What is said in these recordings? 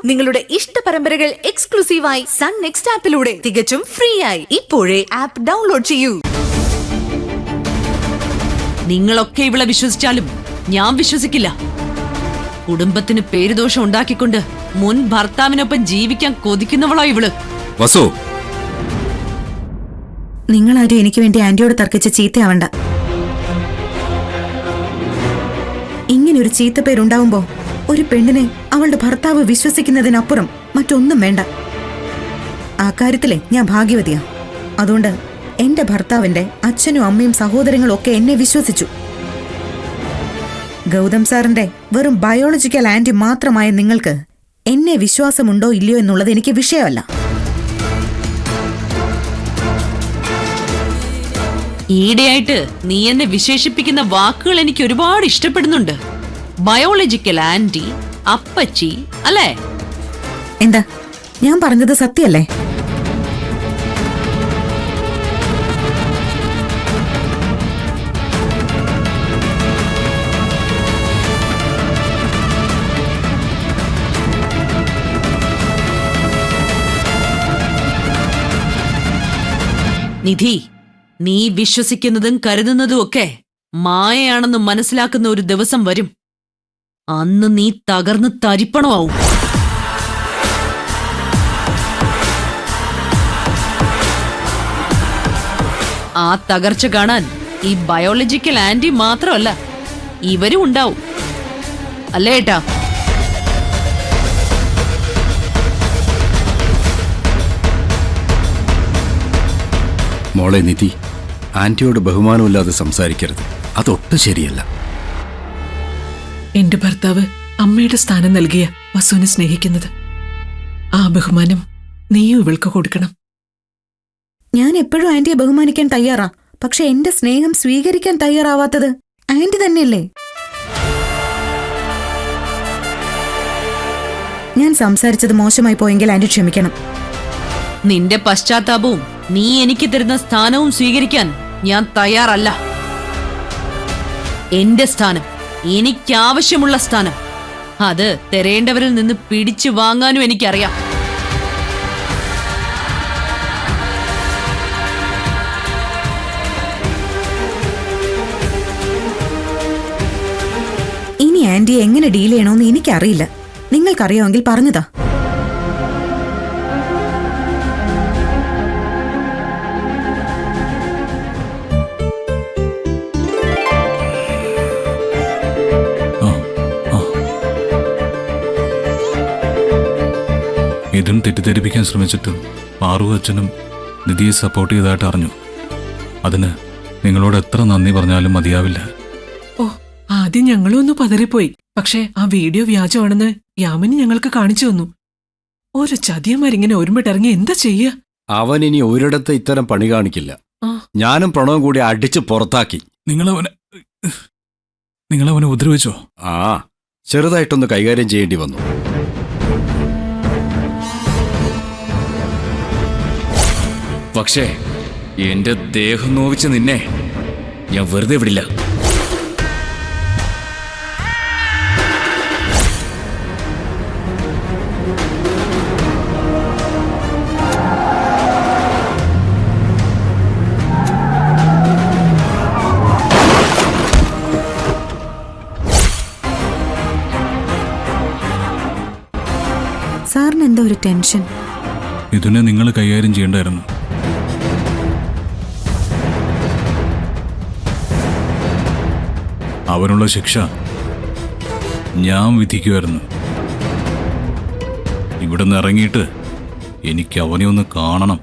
നിങ്ങളുടെ ഇഷ്ട പരമ്പരകൾ എക്സ്ക്ലൂസീവായി സൺ നെക്സ്റ്റ് ആപ്പിലൂടെ തികച്ചും ഫ്രീ ആയി ഇപ്പോഴേ ആപ്പ് ഡൗൺലോഡ് ചെയ്യൂ. നിങ്ങളൊക്കെ ഇവളെ വിശ്വസിച്ചാലും ഞാൻ വിശ്വസിക്കില്ല. കുടുംബത്തിന് പേരുദോഷം ഉണ്ടാക്കിക്കൊണ്ട് മുൻ ഭർത്താവിനൊപ്പം ജീവിക്കാൻ കൊതിക്കുന്നവളാ ഇവള്. വസു, നിങ്ങളാരും എനിക്ക് വേണ്ടി ആന്റിയോട് തർക്കിച്ച് ചീത്തയാവണ്ട. ഇങ്ങനൊരു ചീത്തപ്പേരുണ്ടാവുമ്പോ ഒരു പെണ്ണിനെ അവളുടെ ഭർത്താവ് വിശ്വസിക്കുന്നതിനപ്പുറം മറ്റൊന്നും വേണ്ട. ആ കാര്യത്തിലെ ഞാൻ ഭാഗ്യവതിയാ. അതുകൊണ്ട് എന്റെ ഭർത്താവിന്റെ അച്ഛനും അമ്മയും സഹോദരങ്ങളും ഒക്കെ എന്നെ വിശ്വസിച്ചു. ഗൗതം സാറിന്റെ വെറും ബയോളജിക്കൽ ആന്റി മാത്രമായ നിങ്ങൾക്ക് എന്നെ വിശ്വാസമുണ്ടോ ഇല്ലയോ എന്നുള്ളത് എനിക്ക് വിഷയമല്ല. ഈയിടെയായിട്ട് നീ എന്നെ വിശേഷിപ്പിക്കുന്ന വാക്കുകൾ എനിക്ക് ഒരുപാട് ഇഷ്ടപ്പെടുന്നുണ്ട്. ബയോളജിക്കൽ ആന്റി, അപ്പച്ചി അല്ലേ? എന്താ ഞാൻ പറഞ്ഞത് സത്യല്ലേ? നിധി, നീ വിശ്വസിക്കുന്നതും കരുതുന്നതും ഒക്കെ മായയാണെന്ന് മനസ്സിലാക്കുന്ന ഒരു ദിവസം വരും. അന്ന് നീ തകർന്ന് തരിപ്പണമാവും. ആ തകർച്ച കാണാൻ ഈ ബയോളജിക്കൽ ആന്റി മാത്രമല്ല, ഇവരും ഉണ്ടാവും. അല്ലേ ഏട്ടാ? മോളെ നിധി, ആന്റിയോട് ബഹുമാനമില്ലാതെ സംസാരിക്കരുത്. അതൊട്ടും ശരിയല്ല. എന്റെ ഭർത്താവ് അമ്മയുടെ സ്ഥാനം നൽകിയ വസുവിനെ സ്നേഹിക്കുന്നത്. ആ ബഹുമാനം നീയും ഇവൾക്ക് കൊടുക്കണം. ഞാൻ എപ്പോഴും ആന്റിയെ ബഹുമാനിക്കാൻ തയ്യാറാ. പക്ഷെ എന്റെ സ്നേഹം സ്വീകരിക്കാൻ തയ്യാറാവാത്തത് ആന്റി തന്നെയല്ലേ? ഞാൻ സംസാരിച്ചത് മോശമായി പോയെങ്കിൽ ആന്റി ക്ഷമിക്കണം. നിന്റെ പശ്ചാത്താപവും നീ എനിക്ക് തരുന്ന സ്ഥാനവും സ്വീകരിക്കാൻ ഞാൻ തയ്യാറല്ല. എന്റെ സ്ഥാനം, എനിക്കാവശ്യമുള്ള സ്ഥാനം, അത് തരേണ്ടവരിൽ നിന്ന് പിടിച്ചു വാങ്ങാനും എനിക്കറിയാം. ഇനി ആന്റിയെ എങ്ങനെ ഡീൽ ചെയ്യണമെന്ന് എനിക്കറിയില്ല. നിങ്ങൾക്കറിയാമെങ്കിൽ പറഞ്ഞതാ. ഇതും തെറ്റിദ്ധരിപ്പിക്കാൻ ശ്രമിച്ചിട്ടും പാറു അച്ഛനും നിധിയെ സപ്പോർട്ട് ചെയ്തതായിട്ട് അറിഞ്ഞു. അതിന് നിങ്ങളോട് എത്ര നന്ദി പറഞ്ഞാലും മതിയാവില്ല. ഓ, ആദ്യം ഞങ്ങളും ഒന്ന് പതറിപ്പോയി. പക്ഷേ ആ വീഡിയോ വ്യാജമാണെന്ന് യാമിനി ഞങ്ങൾക്ക് കാണിച്ചു തന്നു. ഓരോ ചതിയന്മാരിങ്ങനെ ഒരുമിട്ടിറങ്ങി എന്താ ചെയ്യുക? അവൻ ഇനി ഒരിടത്ത് ഇത്തരം പണി കാണിക്കില്ല. ഞാനും പ്രണവും കൂടി അടിച്ച് പുറത്താക്കി. നിങ്ങളവനെ ഉപദ്രവിച്ചോ? ആ, ചെറുതായിട്ടൊന്ന് കൈകാര്യം ചെയ്യേണ്ടി വന്നു. പക്ഷേ എന്റെ ദേഹം നോവിച്ച നിന്നെ ഞാൻ വെറുതെ വിടില്ല. സാറിന് എന്താ ഒരു ടെൻഷൻ? ഇതിനെ നിങ്ങൾ കൈകാര്യം ചെയ്യേണ്ടായിരുന്നു. അവനുള്ള ശിക്ഷ ഞാൻ വിധിക്കുമായിരുന്നു. ഇവിടെ നിന്ന് ഇറങ്ങിയിട്ട് എനിക്ക് അവനെ ഒന്ന് കാണണം.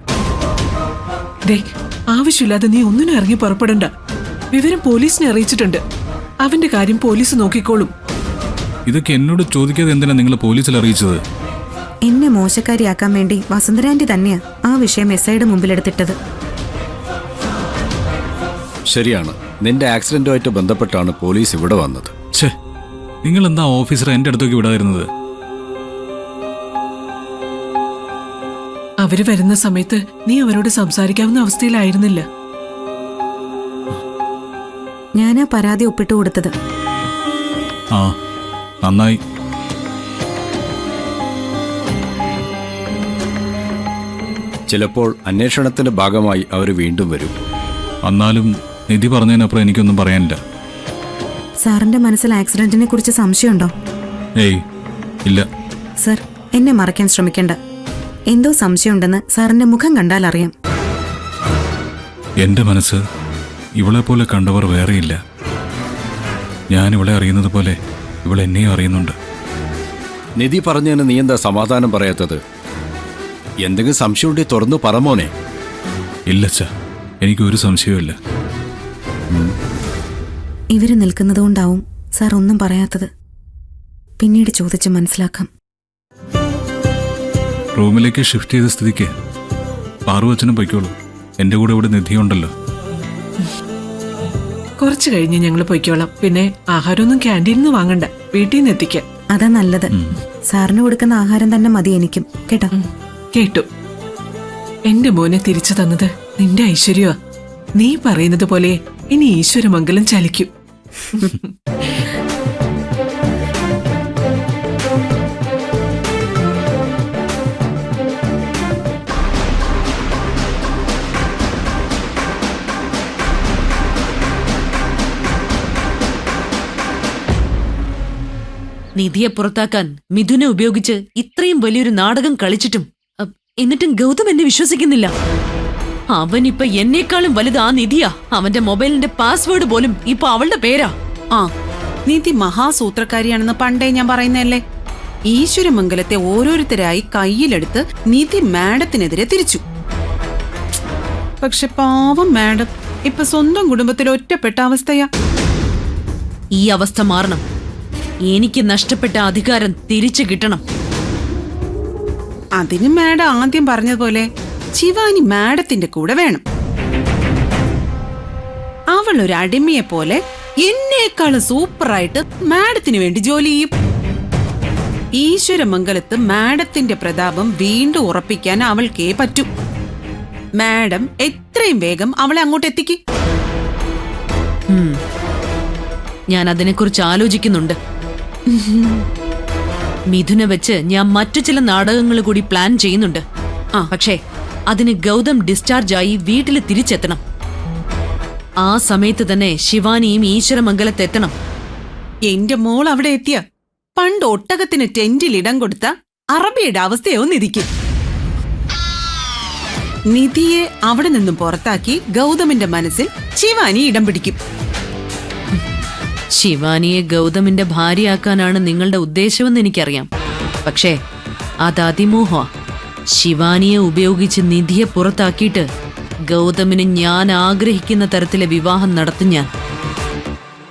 ആവശ്യമില്ലാതെ നീ ഒന്നിനും ഇറങ്ങി പുറപ്പെടണ്ട. വിവരം പോലീസിനെ അറിയിച്ചിട്ടുണ്ട്. അവന്റെ കാര്യം പോലീസ് നോക്കിക്കോളും. ഇതൊക്കെ എന്നോട് ചോദിക്കാതെ എന്തിനാ നിങ്ങൾ പോലീസിൽ അറിയിച്ചത്? എന്നെ മോശക്കാരിയാക്കാൻ വേണ്ടി വസുന്ധരാന്റി തന്നെയാ ആ വിഷയം എസ്ഐയുടെ മുമ്പിലെടുത്തിട്ടത്. ശരിയാണ്. നിന്റെ ആക്സിഡന്റുമായിട്ട് ബന്ധപ്പെട്ടാണ് പോലീസ് ഇവിടെ വന്നത്. ഛേ, നിങ്ങൾ എന്താ ഓഫീസറെ എന്റെ അടുത്തേക്ക് വിടാതിരുന്നത്? അവര് വരുന്ന സമയത്ത് നീ അവരോട് സംസാരിക്കാവുന്ന അവസ്ഥയിലായിരുന്നില്ല. ഞാനാ പരാതി ഒപ്പിട്ടു കൊടുത്തത്. ആ, നന്നായി. ചിലപ്പോൾ അന്വേഷണത്തിന്റെ ഭാഗമായി അവർ വീണ്ടും വരും. എന്നാലും നിധി പറഞ്ഞതിനപ്പുറം എനിക്കൊന്നും പറയാനില്ല. സാറിന്റെ മനസ്സിൽ ആക്സിഡന്റിനെ കുറിച്ച് സംശയമുണ്ടോ? ഏയ് ഇല്ല. സർ, എന്നെ മറയ്ക്കാൻ ശ്രമിക്കണ്ട. എന്തോ സംശയമുണ്ടെന്ന് സാറിന്റെ മുഖം കണ്ടാൽ അറിയാം. എന്റെ മനസ്സ് ഇവളെപ്പോലെ കണ്ടവർ വേറെയില്ല. ഞാൻ ഇവളെ അറിയുന്നത് പോലെ ഇവൾ എന്നെയും അറിയുന്നുണ്ട്. നിധി പറഞ്ഞതിന് നീ എന്താ സമാധാനം പറയാത്തത്? എന്തെങ്കിലും സംശയമുണ്ടെങ്കിൽ തുറന്നു പറമോനെ. ഇല്ലച്ച, എനിക്കൊരു സംശയവുമില്ല. ഇവര് നിൽക്കുന്നതുകൊണ്ടാവും സാർ ഒന്നും പറയാത്തത്. പിന്നീട് ചോദിച്ച് മനസ്സിലാക്കാം. റൂമിലേക്ക് ഷിഫ്റ്റ് ചെയ്ത സ്ഥിതിക്ക് പാറു അച്ഛനും പൊയ്ക്കോളൂ. എന്റെ കൂടെ ഇവിടെ നിധിയുണ്ടല്ലോ. കുറച്ചു കഴിഞ്ഞ് ഞങ്ങൾ പൊയ്ക്കോളാം. പിന്നെ ആഹാരമൊന്നും ക്യാൻറ്റീനിൽ നിന്ന് വാങ്ങണ്ട, വീട്ടിൽ നിന്ന് എത്തിക്കാം. അതാ നല്ലത്. സാറിന് കൊടുക്കുന്ന ആഹാരം തന്നെ മതി എനിക്കും, കേട്ടോ? കേട്ടു. എന്റെ മോനെ തിരിച്ചു തന്നത് നിന്റെ ഐശ്വര്യമാ. നീ പറയുന്നത് പോലെ ഇനി ഈശ്വരമംഗലം ചലിക്കും. നിധിയെ പുറത്താക്കാൻ മിഥുനെ ഉപയോഗിച്ച് ഇത്രയും വലിയൊരു നാടകം കളിച്ചിട്ടും എന്നിട്ടും ഗൗതം എന്നെ വിശ്വസിക്കുന്നില്ല. അവനിപ്പൊ എന്നേക്കാളും വലുത് ആ നിധിയാ. അവന്റെ മൊബൈലിന്റെ പാസ്വേഡ് പോലും ഇപ്പൊ അവളുടെ പേരാ. ആ, നിധി മഹാസൂത്രക്കാരിയാണെന്ന് പണ്ടേ ഞാൻ പറയുന്നതല്ലേ. ഈശ്വരമംഗലത്തെ ഓരോരുത്തരായി കയ്യിലെടുത്ത് നിധി മാഡത്തിനെതിരെ തിരിച്ചു. പക്ഷെ പാവം മാഡം ഇപ്പൊ സ്വന്തം കുടുംബത്തിൽ ഒറ്റപ്പെട്ട അവസ്ഥയാ. ഈ അവസ്ഥ മാറണം. എനിക്ക് നഷ്ടപ്പെട്ട അധികാരം തിരിച്ചു കിട്ടണം. അതിന് മാഡം ആദ്യം പറഞ്ഞതുപോലെ ശിവാനി മാഡത്തിന്റെ കൂടെ വേണം. അവൾ ഒരു അടിമയെ പോലെ എന്നേക്കാളും സൂപ്പറായിട്ട് മാഡത്തിന് വേണ്ടി ജോലി ചെയ്യും. ഈശ്വരമംഗലത്ത് മാഡത്തിന്റെ പ്രതാപം വീണ്ടും ഉറപ്പിക്കാൻ അവൾക്കേ പറ്റൂ. മാഡം എത്രയും വേഗം അവളെ അങ്ങോട്ട് എത്തിക്കും. ഞാൻ അതിനെക്കുറിച്ച് ആലോചിക്കുന്നുണ്ട്. മിഥുനെ വെച്ച് ഞാൻ മറ്റു ചില നാടകങ്ങൾ കൂടി പ്ലാൻ ചെയ്യുന്നുണ്ട്. പക്ഷേ അതിന് ഗൗതം ഡിസ്ചാർജായി വീട്ടിൽ തിരിച്ചെത്തണം. ആ സമയത്ത് തന്നെ ശിവാനിയും ഈശ്വരമംഗലത്തെത്തണം. എന്റെ മോൾ അവിടെ എത്തിയ പണ്ട് ഒട്ടകത്തിന് ടെന്റിൽ ഇടം കൊടുത്ത അറബിയുടെ അവസ്ഥയോ നിധിക്കും. നിധിയെ അവിടെ നിന്നും പുറത്താക്കി ഗൗതമിന്റെ മനസ്സിൽ ശിവാനി ഇടം പിടിക്കും. ശിവാനിയെ ഗൗതമിന്റെ ഭാര്യയാക്കാനാണ് നിങ്ങളുടെ ഉദ്ദേശമെന്ന് എനിക്കറിയാം. പക്ഷേ അത് അതിമോഹ. ശിവാനിയെ ഉപയോഗിച്ച് നിധിയെ പുറത്താക്കിയിട്ട് ഗൗതമിന് ഞാൻ ആഗ്രഹിക്കുന്ന തരത്തിലെ വിവാഹം നടത്തും ഞാൻ.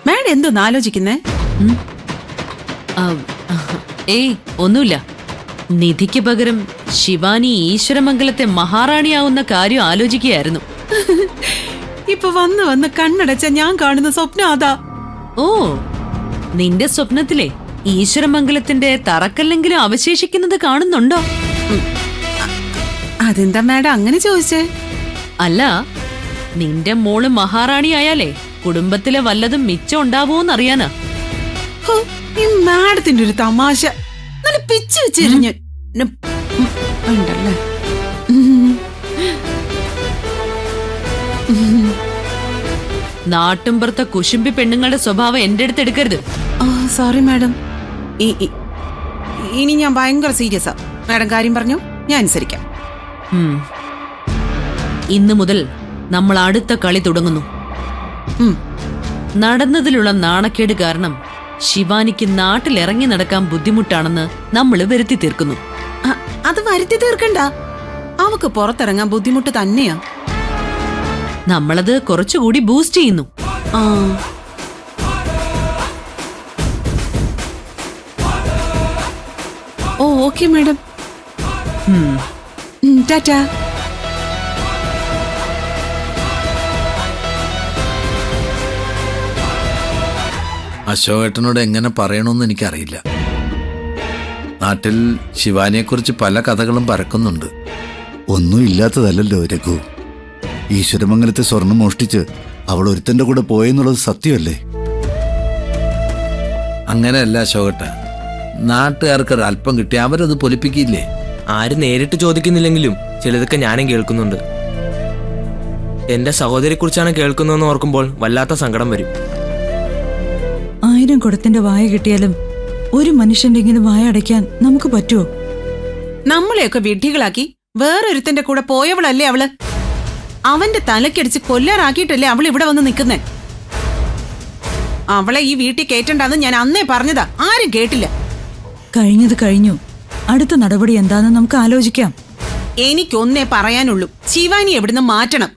മാഡം എന്തോന്ന് ആലോചിക്കുന്നേ? ഏയ് ഒന്നുമില്ല. നിധിക്ക് പകരം ശിവാനി ഈശ്വരമംഗലത്തെ മഹാറാണിയാവുന്ന കാര്യം ആലോചിക്കുകയായിരുന്നു. ഇപ്പൊ വന്ന് വന്ന് കണ്ണടച്ച ഞാൻ കാണുന്ന സ്വപ്നം അതാ. ഓ, നിന്റെ സ്വപ്നത്തിലെ ഈശ്വരമംഗലത്തിന്റെ തറക്കല്ലെങ്കിലും അവശേഷിക്കുന്നത് കാണുന്നുണ്ടോ? അതെന്താ മാഡം അങ്ങനെ ചോദിച്ചേ? അല്ല, നിന്റെ മോള് മഹാറാണിയായാലേ കുടുംബത്തിലെ വല്ലതും മിച്ചം ഉണ്ടാവോന്നറിയാനാ. ഹോ, ഈ മാഡത്തിന്റെ ഒരു തമാശ നല്ല പിച്ച് വെച്ചിരിഞ്ഞ് ഉണ്ടല്ലേ. നാട്ടുംപുറത്തെ കുശുമ്പി പെണ്ണുങ്ങളുടെ സ്വഭാവം എന്റെ അടുത്ത് എടുക്കരുത്. Sorry madam. ഇനി ഞാൻ ഭയങ്കര സീരിയസാ. മാഡം കാര്യം പറഞ്ഞു, ഞാൻ അനുസരിക്കാം. ഇന്നു മുതൽ നമ്മൾ അടുത്ത കളി തുടങ്ങുന്നു. നടന്നതിലുള്ള നാണക്കേട് കാരണം ശിവാനിക്ക് നാട്ടിലിറങ്ങി നടക്കാൻ ബുദ്ധിമുട്ടാണെന്ന് നമ്മൾ വരുത്തി തീർക്കുന്നു. അത് വരുത്തി തീർക്കണ്ട. അവക്ക് പുറത്തിറങ്ങാൻ ബുദ്ധിമുട്ട് തന്നെയാ. നമ്മളത് കുറച്ചുകൂടി ബൂസ്റ്റ് ചെയ്യുന്നു. ഓ, ഓക്കെ മാഡം. ടാറ്റാ. അശോകേട്ടനോട് എങ്ങനെ പറയണമെന്ന് എനിക്കറിയില്ല. നാട്ടിൽ ശിവാനിയെക്കുറിച്ച് പല കഥകളും പരക്കുന്നുണ്ട്. ഒന്നും ഇല്ലാത്തതല്ലല്ലോ രഘു. ഈശ്വരമംഗലത്തെ സ്വർണം മോഷ്ടിച്ച് അവൾ ഒരുത്തന്റെ കൂടെ പോയെന്നുള്ളത് സത്യമല്ലേ? അങ്ങനെയല്ല അശോകേട്ട. നാട്ടുകാർക്ക് ഒരല്പം കിട്ടി അവരത് പൊലിപ്പിക്കില്ലേ? ആരും നേരിട്ട് ചോദിക്കുന്നില്ലെങ്കിലും ചിലതൊക്കെ ഞാനും കേൾക്കുന്നുണ്ട്. എന്റെ സഹോദരിയെക്കുറിച്ചാണ് കേൾക്കുന്നതെന്ന് ഓർക്കുമ്പോൾ വല്ലാത്ത സങ്കടം വരും. 1000 കുടത്തിന്റെ വായ കിട്ടിയാലും ഒരു മനുഷ്യന്റെ ഇങ്ങനെ വായ അടയ്ക്കാൻ നമുക്ക് പറ്റുമോ? നമ്മളെയൊക്കെ വിഡ്ഢികളാക്കി വേറൊരുത്തന്റെ കൂടെ പോയവളല്ലേ അവള്. അവന്റെ തലക്കടിച്ച് കൊല്ലാറാക്കിയിട്ടല്ലേ അവൾ ഇവിടെ വന്ന് നിൽക്കുന്നേ. അവളെ ഈ വീട്ടിൽ കേറ്റണ്ടെന്ന് ഞാൻ അന്നേ പറഞ്ഞതാ, ആരും കേട്ടില്ല. കഴിഞ്ഞത് കഴിഞ്ഞു. അടുത്ത നടപടി എന്താണെന്ന് നമുക്ക് ആലോചിക്കാം. എനിക്കൊന്നേ പറയാനുള്ളൂ, ശിവാനി എവിടുന്ന് മാറ്റണം.